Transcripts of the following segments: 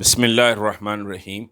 بسم اللہ الرحمن الرحیم۔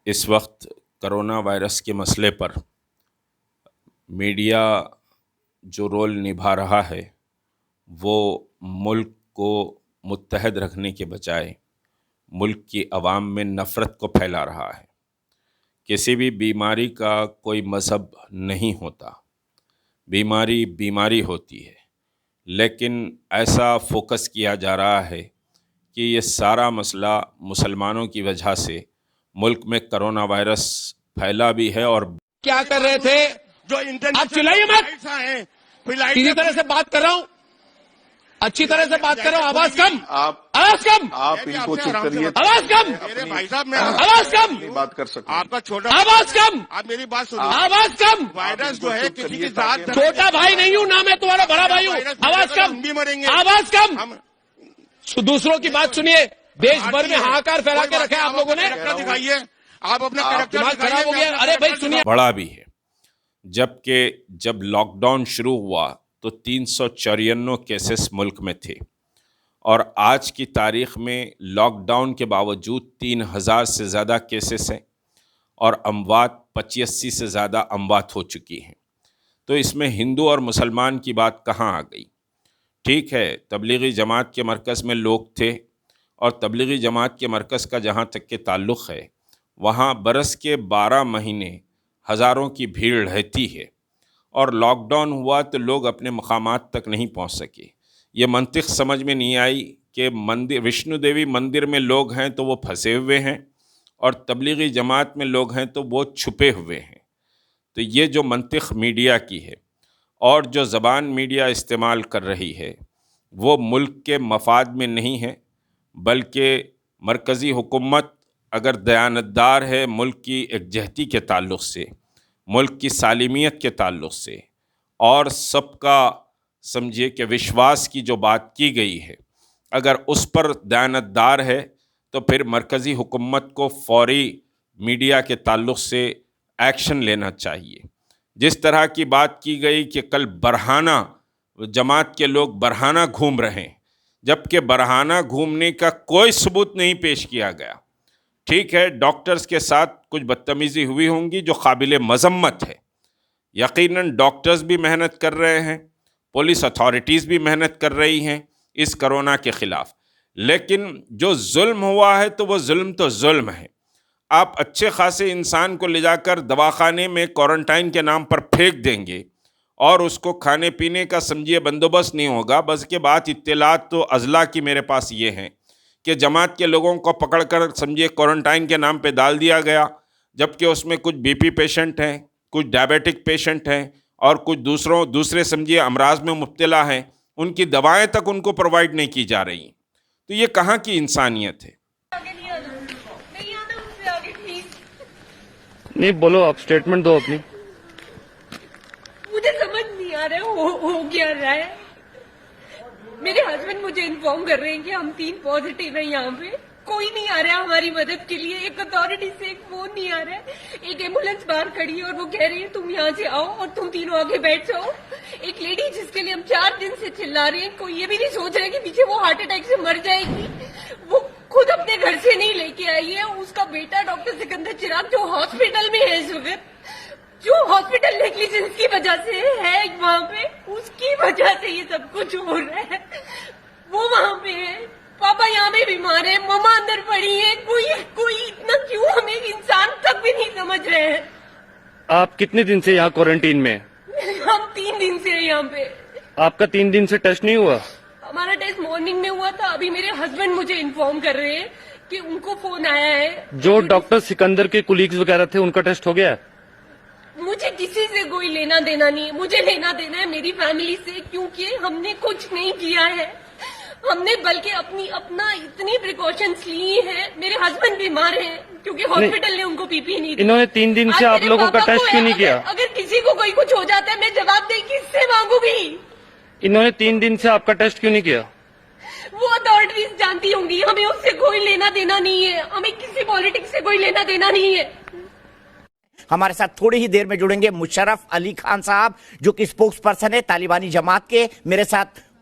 اس وقت کرونا وائرس کے مسئلے پر میڈیا جو رول نبھا رہا ہے وہ ملک کو متحد رکھنے کے بجائے ملک کی عوام میں نفرت کو پھیلا رہا ہے۔ کسی بھی بیماری کا کوئی مذہب نہیں ہوتا، بیماری بیماری ہوتی ہے، لیکن ایسا فوکس کیا جا رہا ہے کہ یہ سارا مسئلہ مسلمانوں کی وجہ سے ملک میں کرونا وائرس پھیلا بھی ہے۔ اور کیا کر رہے تھے جو آپ چلائیے مت، کسی طرح سے بات کر رہا ہوں، اچھی طرح سے بات کر رہا ہوں، آواز کم، آواز کم، آپ ان کو چپ کریے، آواز کم، میرے بھائی صاحب میں آواز کم، بات کر سکتے ہیں۔ آپ کا چھوٹا آواز کم، آپ میری بات سنیے۔ آواز کم۔ وائرس جو ہے کسی کی ذات چھوٹا بھائی نہیں ہوں، نہ میں تمہارا بڑا بھائی ہوں۔ آواز کم، ہم بھی مریں گے، آواز کم، ہم دوسروں کی بات سنیے۔ دیش بھر میں ہاکار پھیلا کے رکھے آپ لوگوں نے، کریکٹر دکھائیے، آپ اپنا کریکٹر دماغ خراب ہو گیا۔ ارے بھائی سنیے، بڑا بھی ہے۔ جبکہ جب لاک ڈاؤن شروع ہوا تو 394 کیسز ملک میں تھے، اور آج کی تاریخ میں لاک ڈاؤن کے باوجود 3000 سے زیادہ کیسز ہیں اور اموات 85 سے زیادہ اموات ہو چکی ہیں۔ تو اس میں ہندو اور مسلمان کی بات کہاں آ گئی؟ ٹھیک ہے، تبلیغی جماعت کے مرکز میں لوگ تھے، اور تبلیغی جماعت کے مرکز کا جہاں تک کہ تعلق ہے وہاں برس کے 12 مہینے ہزاروں کی بھیڑ رہتی ہے، اور لاک ڈاؤن ہوا تو لوگ اپنے مقامات تک نہیں پہنچ سکے۔ یہ منطق سمجھ میں نہیں آئی کہ وشنو دیوی مندر میں لوگ ہیں تو وہ پھنسے ہوئے ہیں، اور تبلیغی جماعت میں لوگ ہیں تو وہ چھپے ہوئے ہیں۔ تو یہ جو منطق میڈیا کی ہے اور جو زبان میڈیا استعمال کر رہی ہے وہ ملک کے مفاد میں نہیں ہے، بلکہ مرکزی حکومت اگر دیانتدار ہے ملک کی یکجہتی کے تعلق سے، ملک کی سالمیت کے تعلق سے، اور سب کا سمجھیے کہ وشواس کی جو بات کی گئی ہے، اگر اس پر دیانتدار ہے تو پھر مرکزی حکومت کو فوری میڈیا کے تعلق سے ایکشن لینا چاہیے۔ جس طرح کی بات کی گئی کہ کل برہانہ جماعت کے لوگ برہانہ گھوم رہے ہیں، جبکہ برہانہ گھومنے کا کوئی ثبوت نہیں پیش کیا گیا۔ ٹھیک ہے، ڈاکٹرز کے ساتھ کچھ بدتمیزی ہوئی ہوں گی جو قابل مذمت ہے، یقیناً ڈاکٹرز بھی محنت کر رہے ہیں، پولیس اتھارٹیز بھی محنت کر رہی ہیں اس کرونا کے خلاف، لیکن جو ظلم ہوا ہے تو وہ ظلم تو ظلم ہے۔ آپ اچھے خاصے انسان کو لے جا کر دواخانے میں کوارنٹائن کے نام پر پھینک دیں گے اور اس کو کھانے پینے کا سمجھیے بندوبست نہیں ہوگا۔ بس کے بعد اطلاعات تو اضلاع کی میرے پاس یہ ہیں کہ جماعت کے لوگوں کو پکڑ کر سمجھیے کوارنٹائن کے نام پہ ڈال دیا گیا، جبکہ اس میں کچھ بی پی پیشنٹ ہیں، کچھ ڈائبیٹک پیشنٹ ہیں، اور کچھ دوسرے سمجھیے امراض میں مبتلا ہیں، ان کی دوائیں تک ان کو پرووائڈ نہیں کی جا رہی ہیں۔ تو یہ کہاں کی انسانیت ہے؟ نہیں بولو، آپ سٹیٹمنٹ دو اپنی۔ مجھے سمجھ نہیں آ رہا ہو کیا رہا ہے۔ میرے ہسبینڈ مجھے انفارم کر رہے ہیں کہ ہم 3 پازیٹیو ہیں، یہاں پہ کوئی نہیں آ رہا ہماری مدد کے لیے، ایک اتھارٹی سے ایک فون نہیں آ رہا ہے۔ ایک ایمبولینس باہر کھڑی ہے اور وہ کہہ رہی ہے تم یہاں سے آؤ اور تم تینوں آگے بیٹھ جاؤ۔ ایک لیڈی جس کے لیے ہم 4 دن سے چلا رہے ہیں، کوئی یہ بھی نہیں سوچ رہا ہے کہ پیچھے وہ ہارٹ اٹیک سے مر جائے گی، وہ خود اپنے گھر سے نہیں لے کے آئی ہے۔ اس کا بیٹا ڈاکٹر سکندر چراغ جو ہاسپٹل میں ہے اس وقت، جو ہاسپٹل نیگلیجنس کی وجہ سے ہے وہاں پہ، اس کی وجہ سے یہ سب کچھ ہو رہا ہے۔ وہ وہاں پہ ہے، پاپا یہاں پہ بیمار ہے، مما اندر پڑی ہے، کوئی اتنا کیوں ہمیں انسان تک بھی نہیں سمجھ رہے ہیں۔ آپ کتنے دن سے یہاں کوارنٹین میں ہیں؟ ہم 3 دن سے ہیں یہاں پہ۔ آپ کا 3 دن سے ٹیسٹ نہیں ہوا؟ ہمارا ٹیسٹ مارننگ میں ہوا تھا، ابھی میرے ہسبینڈ مجھے انفارم کر رہے ہیں کہ ان کو فون آیا ہے۔ جو ڈاکٹر سکندر کے کولیگز وغیرہ تھے ان کا ٹیسٹ ہو گیا؟ مجھے کسی سے کوئی لینا دینا نہیں ہے، مجھے لینا دینا ہے میری فیملی سے، کیونکہ ہم نے کچھ نہیں کیا ہے، ہم نے بلکہ اپنا اتنی پریکاشنز لی ہیں۔ میرے ہسبینڈ بیمار ہیں کیونکہ ہاسپٹل نے ان کو پی پی نہیں دی۔ انہوں نے 3 دن سے آج آپ میرے لوگوں کا پاپا ٹیسٹ کو کیوں نہیں کیا؟ اگر کسی کو کوئی کچھ ہو جاتا ہے میں جواب دے کس سے مانگوں گی؟ انہوں نے 3 دن سے آپ کا ٹیسٹ کیوں نہیں کیا؟ وہ اتھارٹیز جانتی ہوں گی، ہمیں اس سے کوئی لینا دینا نہیں ہے، ہمیں کسی پالیٹکس سے کوئی لینا دینا نہیں ہے۔ ہمارے ساتھ تھوڑی ہی دیر میں جڑیں گے مشرف علی خان صاحب جو کہ اسپوکس پرسن ہے طالبانی جماعت کے، میرے ساتھ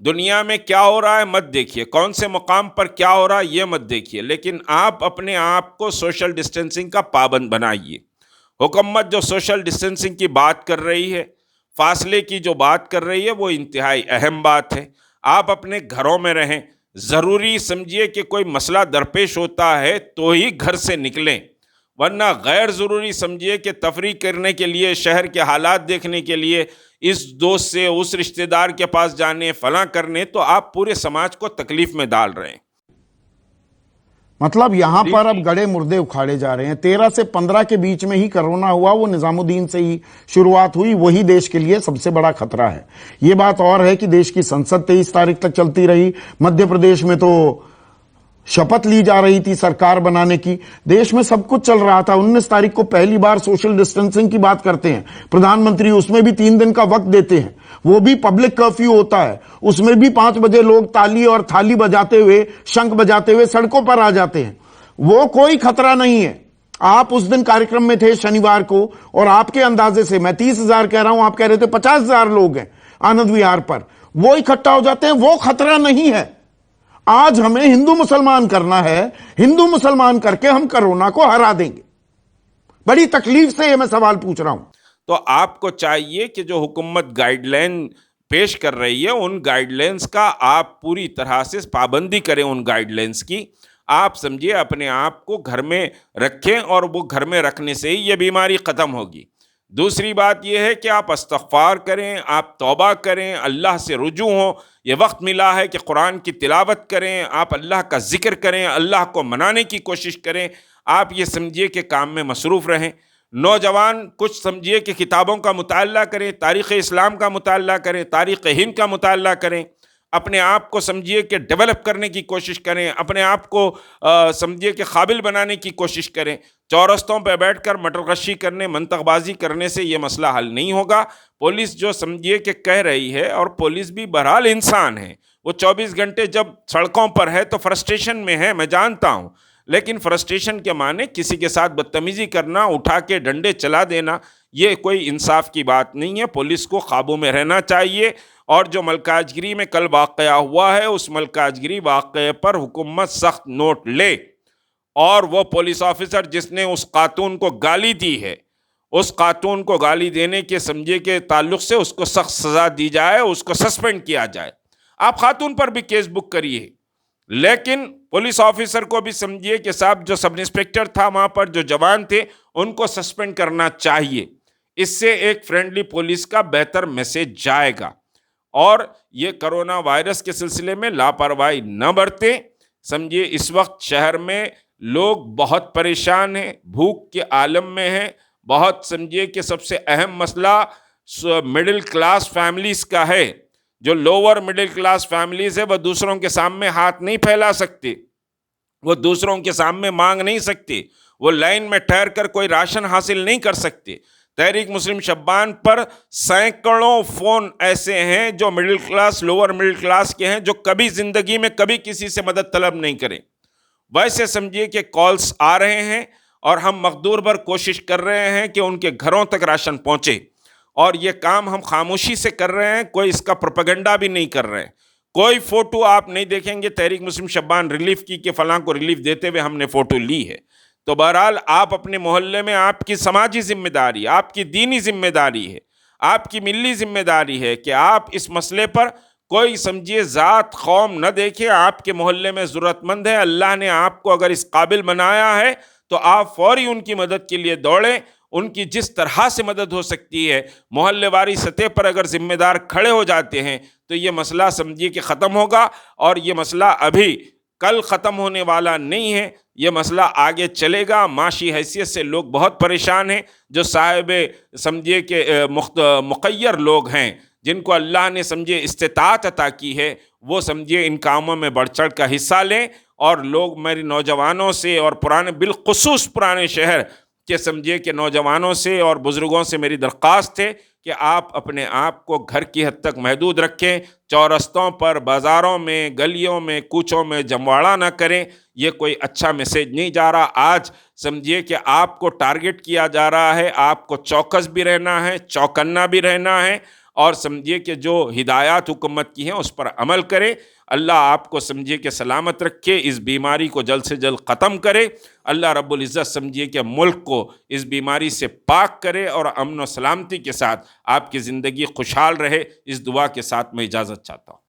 دنیا میں کیا ہو رہا ہے مت دیکھیے، کون سے مقام پر کیا ہو رہا ہے یہ مت دیکھیے، لیکن آپ اپنے آپ کو سوشل ڈسٹینسنگ کا پابند بنائیے۔ حکومت جو سوشل ڈسٹینسنگ کی بات کر رہی ہے، فاصلے کی جو بات کر رہی ہے، وہ انتہائی اہم بات ہے۔ آپ اپنے گھروں میں رہیں، ضروری سمجھیے کہ کوئی مسئلہ درپیش ہوتا ہے تو ہی گھر سے نکلیں، ورنہ غیر ضروری سمجھیے کہ تفریح کرنے کے لیے، شہر کے حالات دیکھنے کے لیے، اس دوست سے اس رشتہ دار کے پاس جانے، فلاں کرنے، تو آپ پورے سماج کو تکلیف میں ڈال رہے ہیں۔ مطلب یہاں پر اب گڑے مردے اکھاڑے جا رہے ہیں۔ 13 سے 15 کے بیچ میں ہی کرونا ہوا، وہ نظام الدین سے ہی شروعات ہوئی، وہی دیش کے لیے سب سے بڑا خطرہ ہے۔ یہ بات اور ہے کہ دیش کی سنسد 23 تاریخ تک چلتی رہی، مدھیہ پردیش میں تو شپت لی جا رہی تھی سرکار بنانے کی، دیش میں سب کچھ چل رہا تھا۔ 19 تاریخ کو پہلی بار سوشل ڈسٹینسنگ کی بات کرتے ہیں پردھان منتری، اس میں بھی 3 دن کا وقت دیتے ہیں، وہ بھی پبلک کرفیو ہوتا ہے، اس میں بھی 5 بجے لوگ تالی اور تھالی بجاتے ہوئے، شنکھ بجاتے ہوئے سڑکوں پر آ جاتے ہیں، وہ کوئی خطرہ نہیں ہے۔ آپ اس دن کارکرم میں تھے شنیوار کو، اور آپ کے اندازے سے میں 30,000 کہہ رہا ہوں، آپ کہہ رہے تھے 50,000 لوگ ہیں آنند وہار پر، وہ اکٹھا ہو جاتے ہیں، وہ خطرہ نہیں ہے۔ آج ہمیں ہندو مسلمان کرنا ہے، ہندو مسلمان کر کے ہم کرونا کو ہرا دیں گے۔ بڑی تکلیف سے یہ میں سوال پوچھ رہا ہوں۔ تو آپ کو چاہیے کہ جو حکومت گائیڈ لائن پیش کر رہی ہے، ان گائیڈ لائنز کا آپ پوری طرح سے پابندی کریں، ان گائیڈ لائنز کی۔ آپ سمجھیے اپنے آپ کو گھر میں رکھیں، اور وہ گھر میں رکھنے سے ہی یہ بیماری ختم ہوگی۔ دوسری بات یہ ہے کہ آپ استغفار کریں، آپ توبہ کریں، اللہ سے رجوع ہوں۔ یہ وقت ملا ہے کہ قرآن کی تلاوت کریں، آپ اللہ کا ذکر کریں، اللہ کو منانے کی کوشش کریں۔ آپ یہ سمجھیے کہ کام میں مصروف رہیں۔ نوجوان کچھ سمجھیے کہ کتابوں کا مطالعہ کریں، تاریخ اسلام کا مطالعہ کریں، تاریخ ہند کا مطالعہ کریں، اپنے آپ کو سمجھیے کہ ڈیولپ کرنے کی کوشش کریں، اپنے آپ کو سمجھیے کہ قابل بنانے کی کوشش کریں۔ چورستوں پہ بیٹھ کر مٹر غشی کرنے، منطق بازی کرنے سے یہ مسئلہ حل نہیں ہوگا۔ پولیس جو سمجھیے کہ کہہ رہی ہے، اور پولیس بھی بہرحال انسان ہے، وہ 24 گھنٹے جب سڑکوں پر ہے تو فرسٹریشن میں ہے، میں جانتا ہوں، لیکن فرسٹریشن کے معنی کسی کے ساتھ بدتمیزی کرنا، اٹھا کے ڈنڈے چلا دینا، یہ کوئی انصاف کی بات نہیں ہے۔ پولیس کو قابو میں رہنا چاہیے۔ اور جو ملکاج گیری میں کل واقعہ ہوا ہے، اس ملکاج گیری واقعے پر حکومت سخت نوٹ لے، اور وہ پولیس آفیسر جس نے اس خاتون کو گالی دی ہے، اس خاتون کو گالی دینے کے سمجھے کے تعلق سے اس کو سخت سزا دی جائے، اس کو سسپینڈ کیا جائے۔ آپ خاتون پر بھی کیس بک کریے، لیکن پولیس آفیسر کو بھی سمجھیے کہ صاحب جو سب انسپیکٹر تھا وہاں پر، جو جوان تھے، ان کو سسپینڈ کرنا چاہیے۔ اس سے ایک فرینڈلی پولیس کا بہتر میسج جائے گا، اور یہ کرونا وائرس کے سلسلے میں لاپرواہی نہ برتیں۔ سمجھیے اس وقت شہر میں لوگ بہت پریشان ہیں، بھوک کے عالم میں ہیں، بہت سمجھیے کہ سب سے اہم مسئلہ مڈل کلاس فیملیز کا ہے۔ جو لوور مڈل کلاس فیملیز ہے، وہ دوسروں کے سامنے ہاتھ نہیں پھیلا سکتے، وہ دوسروں کے سامنے مانگ نہیں سکتے، وہ لائن میں ٹھہر کر کوئی راشن حاصل نہیں کر سکتے۔ تحریک مسلم شبان پر سینکڑوں فون ایسے ہیں جو middle class, lower middle class کے ہیں، جو کبھی زندگی میں کبھی کسی سے مدد طلب نہیں کریں۔ ویسے سمجھیے کہ کالز آ رہے ہیں، اور ہم مقدور بھر کوشش کر رہے ہیں کہ ان کے گھروں تک راشن پہنچے، اور یہ کام ہم خاموشی سے کر رہے ہیں، کوئی اس کا پروپیگنڈا بھی نہیں کر رہے ہیں۔ کوئی فوٹو آپ نہیں دیکھیں گے تحریک مسلم شبان ریلیف کی کہ فلاں کو ریلیف دیتے ہوئے ہم نے فوٹو لی ہے۔ تو بہرحال آپ اپنے محلے میں، آپ کی سماجی ذمہ داری، آپ کی دینی ذمہ داری ہے، آپ کی ملی ذمہ داری ہے کہ آپ اس مسئلے پر کوئی سمجھیے ذات قوم نہ دیکھیں۔ آپ کے محلے میں ضرورت مند ہے، اللہ نے آپ کو اگر اس قابل بنایا ہے تو آپ فوری ان کی مدد کے لیے دوڑیں۔ ان کی جس طرح سے مدد ہو سکتی ہے، محلے واری سطح پر اگر ذمہ دار کھڑے ہو جاتے ہیں تو یہ مسئلہ سمجھیے کہ ختم ہوگا، اور یہ مسئلہ ابھی کل ختم ہونے والا نہیں ہے، یہ مسئلہ آگے چلے گا۔ معاشی حیثیت سے لوگ بہت پریشان ہیں، جو صاحب سمجھیے کہ مخیر لوگ ہیں، جن کو اللہ نے سمجھے استطاعت عطا کی ہے، وہ سمجھے ان کاموں میں بڑھ چڑھ کا حصہ لیں۔ اور لوگ میری نوجوانوں سے، اور پرانے بالخصوص پرانے شہر کے سمجھے کہ نوجوانوں سے اور بزرگوں سے میری درخواست ہے کہ آپ اپنے آپ کو گھر کی حد تک محدود رکھیں، چورستوں پر، بازاروں میں، گلیوں میں، کوچوں میں جمواڑا نہ کریں۔ یہ کوئی اچھا میسیج نہیں جا رہا۔ آج سمجھیے کہ آپ کو ٹارگٹ کیا جا رہا ہے، آپ کو چوکس بھی رہنا ہے، چوکنا بھی رہنا ہے، اور سمجھیے کہ جو ہدایات حکومت کی ہیں اس پر عمل کریں. اللہ آپ کو سمجھیے کہ سلامت رکھے، اس بیماری کو جلد سے جلد ختم کرے. اللہ رب العزت سمجھیے کہ ملک کو اس بیماری سے پاک کرے اور امن و سلامتی کے ساتھ آپ کی زندگی خوشحال رہے. اس دعا کے ساتھ میں اجازت چاہتا ہوں.